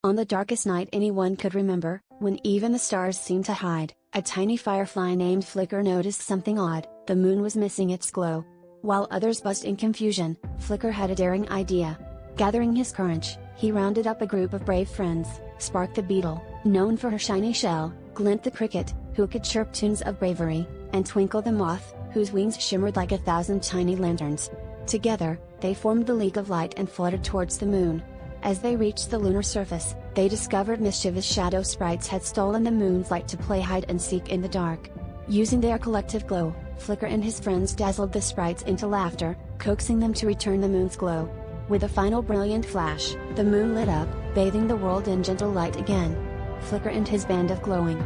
On the darkest night anyone could remember, when even the stars seemed to hide, a tiny firefly named Flicker noticed something odd: the moon was missing its glow. While others buzzed in confusion, Flicker had a daring idea. Gathering his courage, he rounded up a group of brave friends: Spark the beetle, known for her shiny shell; Glint the cricket, who could chirp tunes of bravery; and Twinkle the moth, whose wings shimmered like 1,000 tiny lanterns. Together, they formed the League of Light and fluttered towards the moon. As they reached the lunar surface, they discovered mischievous shadow sprites had stolen the moon's light to play hide and seek in the dark. Using their collective glow, Flicker and his friends dazzled the sprites into laughter, coaxing them to return the moon's glow. With a final brilliant flash, the moon lit up, bathing the world in gentle light again. Flicker and his band of glowing,